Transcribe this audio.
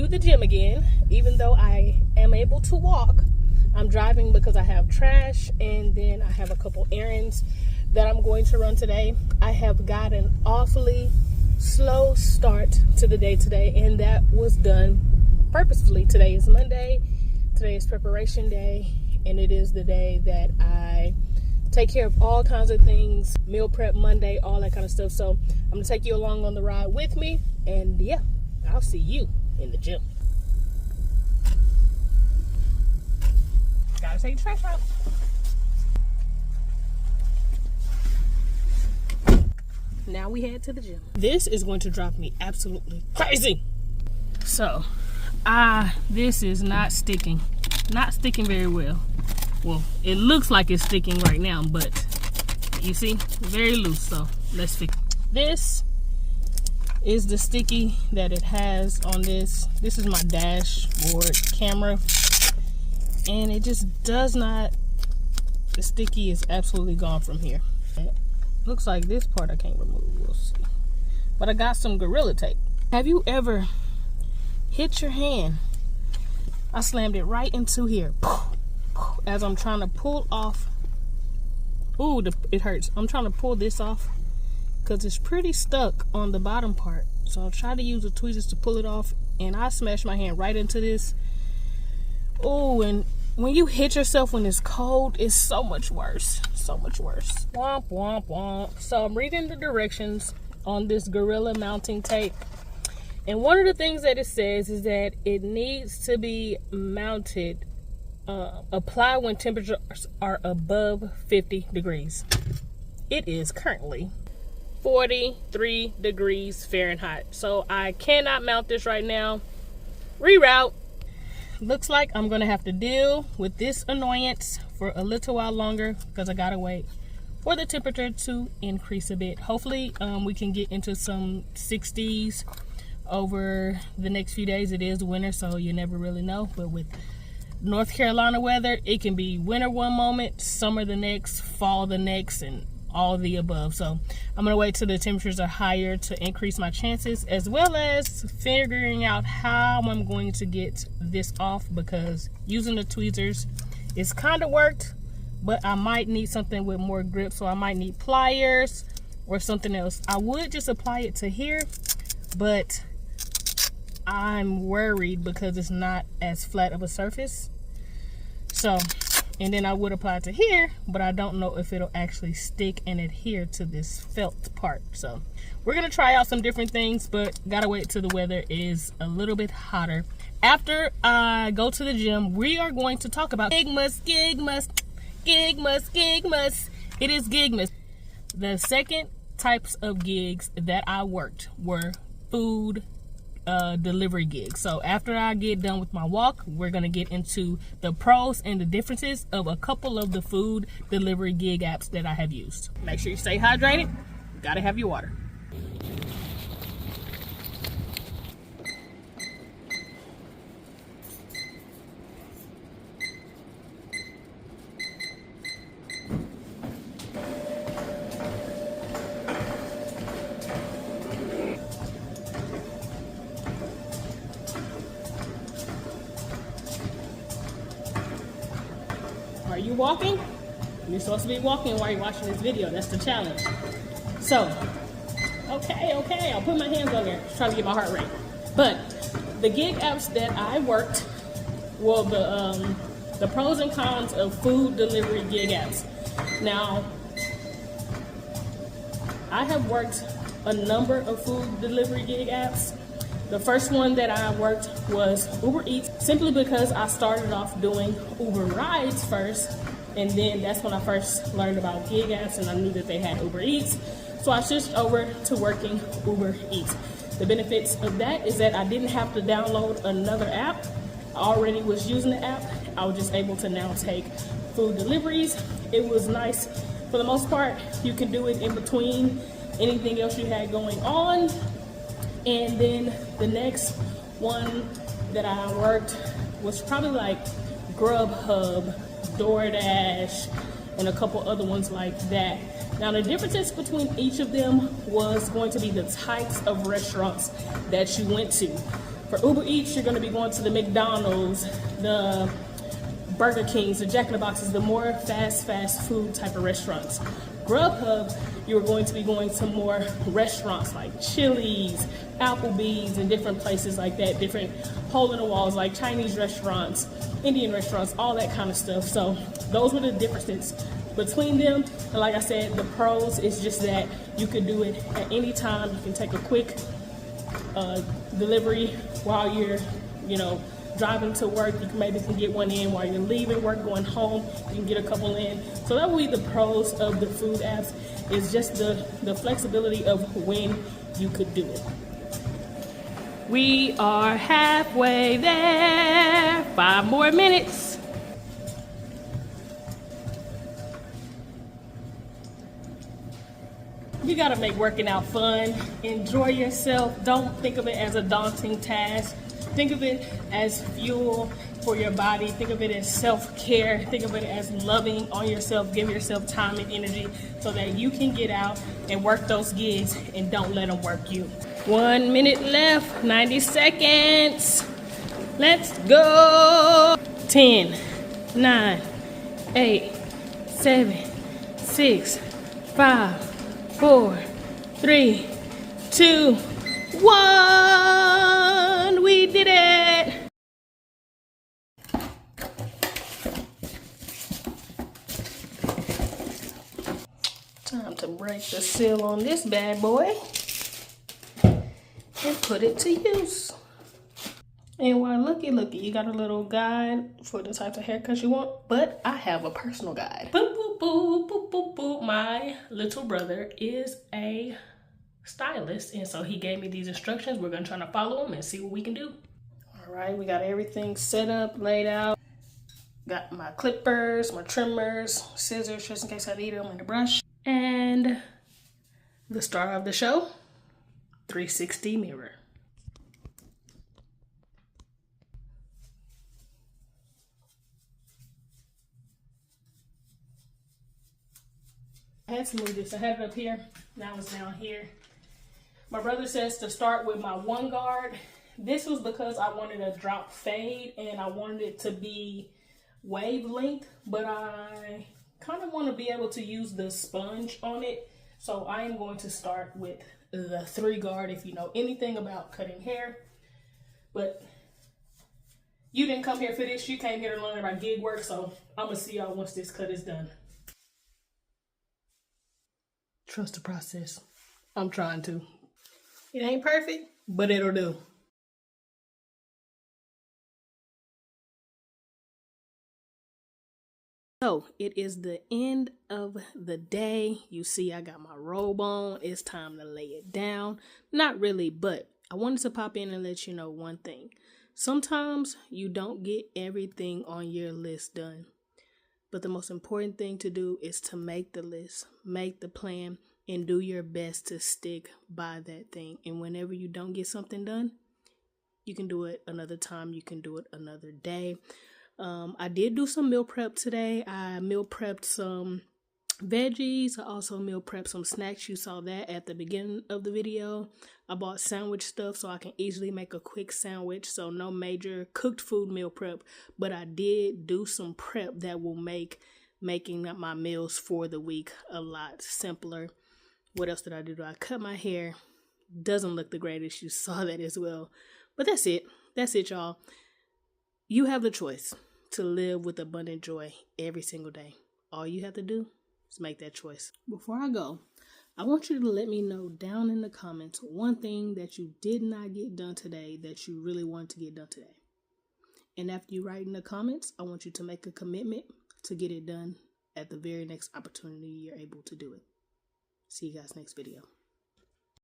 to the gym again. Even though I am able to walk, I'm driving because I have trash and then I have a couple errands that I'm going to run today. I have got an awfully slow start to the day today, and that was done purposefully. Today is Monday. Today is preparation day, and it is the day that I take care of all kinds of things, meal prep Monday, all that kind of stuff. So I'm gonna take you along on the ride with me, and yeah, I'll see you in the gym. Gotta take the trash out. Now we head to the gym. This is going to drive me absolutely crazy. So, this is not sticking very well. Well, it looks like it's sticking right now, but you see, very loose. So let's fix it. This is the sticky that it has on this. This is my dashboard camera, and it just does not. The sticky is absolutely gone from here. Looks like this part I can't remove. We'll see. But I got some Gorilla Tape. Have you ever hit your hand? I slammed it right into here as I'm trying to pull off. Ooh, it hurts. I'm trying to pull this off because it's pretty stuck on the bottom part. So I'll try to use the tweezers to pull it off, and I smashed my hand right into this. Oh, and when you hit yourself when it's cold, it's so much worse. So much worse. Womp, womp, womp. So I'm reading the directions on this Gorilla mounting tape. And one of the things that it says is that it needs to be mounted, apply when temperatures are above 50 degrees. It is currently 43 degrees Fahrenheit. So I cannot mount this right now. Reroute. Looks like I'm gonna have to deal with this annoyance for a little while longer because I gotta wait for the temperature to increase a bit. Hopefully we can get into some 60s over the next few days. It is winter, so you never really know, but with North Carolina weather, it can be winter one moment, summer the next, fall the next, and all the above. So I'm gonna wait till the temperatures are higher to increase my chances, as well as figuring out how I'm going to get this off, because using the tweezers it's kind of worked, but I might need something with more grip. So I might need pliers or something else. I would just apply it to here, but I'm worried because it's not as flat of a surface. So, and then I would apply it to here, but I don't know if it'll actually stick and adhere to this felt part. So we're gonna try out some different things, but gotta wait till the weather is a little bit hotter. After I go to the gym, we are going to talk about Gigmas. It is Gigmas. The second types of gigs that I worked were food delivery gigs. So after I get done with my walk, we're gonna get into the pros and the differences of a couple of the food delivery gig apps that I have used. Make sure you stay hydrated. You gotta have your water. Are you walking? You're supposed to be walking while you're watching this video. That's the challenge. So, okay, I'll put my hands on there, trying to get my heart rate. But the gig apps that I worked, well, the pros and cons of food delivery gig apps. Now, I have worked a number of food delivery gig apps. The first one that I worked was Uber Eats, simply because I started off doing Uber rides first, and then that's when I first learned about gig apps, and I knew that they had Uber Eats. So I switched over to working Uber Eats. The benefits of that is that I didn't have to download another app. I already was using the app. I was just able to now take food deliveries. It was nice for the most part. You can do it in between anything else you had going on. And then the next one that I worked was probably like Grubhub, DoorDash, and a couple other ones like that. Now the differences between each of them was going to be the types of restaurants that you went to. For Uber Eats, you're gonna be going to the McDonald's, the Burger Kings, the Jack in the Boxes, the more fast food type of restaurants. Grubhub, you're going to be going to more restaurants like Chili's, Applebee's, and different places like that, different hole in the walls like Chinese restaurants, Indian restaurants, all that kind of stuff. So those were the differences between them. And like I said, the pros is just that you could do it at any time. You can take a quick delivery while you're, driving to work. You can maybe get one in while you're leaving work, going home. You can get a couple in. So that would be the pros of the food apps, is just the flexibility of when you could do it. We are halfway there. 5 more minutes. You gotta make working out fun. Enjoy yourself. Don't think of it as a daunting task. Think of it as fuel for your body. Think of it as self-care. Think of it as loving on yourself. Give yourself time and energy so that you can get out and work those gigs and don't let them work you. 1 minute left, 90 seconds. Let's go. 10, 9, 8, 7, 6, 5, 4, 3, 2, 1. We did it. Time to break the seal on this bad boy and put it to use. And why, looky, you got a little guide for the types of haircuts you want, but I have a personal guide. Boop, boop, boop, boop, boop, boop. My little brother is a stylist, and so he gave me these instructions. We're gonna try to follow them and see what we can do. All right, we got everything set up, laid out. Got my clippers, my trimmers, scissors, just in case I need them, and the brush. And the star of the show, 360 mirror. I had to move this. I had it up here. Now it's down here. My brother says to start with my one guard. This was because I wanted a drop fade and I wanted it to be wavelength, but I kind of want to be able to use the sponge on it. So I am going to start with the 3 guard if you know anything about cutting hair. But you didn't come here for this. You came here to learn about gig work. So I'm going to see y'all once this cut is done. Trust the process. I'm trying to. It ain't perfect, but it'll do. So it is the end of the day. You see, I got my robe on. It's time to lay it down. Not really, but I wanted to pop in and let you know one thing. Sometimes you don't get everything on your list done. But the most important thing to do is to make the list, make the plan, and do your best to stick by that thing. And whenever you don't get something done, you can do it another time. You can do it another day. I did do some meal prep today. I meal prepped some veggies. I also meal prepped some snacks. You saw that at the beginning of the video. I bought sandwich stuff so I can easily make a quick sandwich. So no major cooked food meal prep, but I did do some prep that will make making my meals for the week a lot simpler. What else did I do? I cut my hair. Doesn't look the greatest. You saw that as well. But that's it. That's it, y'all. You have the choice to live with abundant joy every single day. All you have to do is make that choice. Before I go, I want you to let me know down in the comments one thing that you did not get done today that you really want to get done today. And after you write in the comments, I want you to make a commitment to get it done at the very next opportunity you're able to do it. See you guys next video.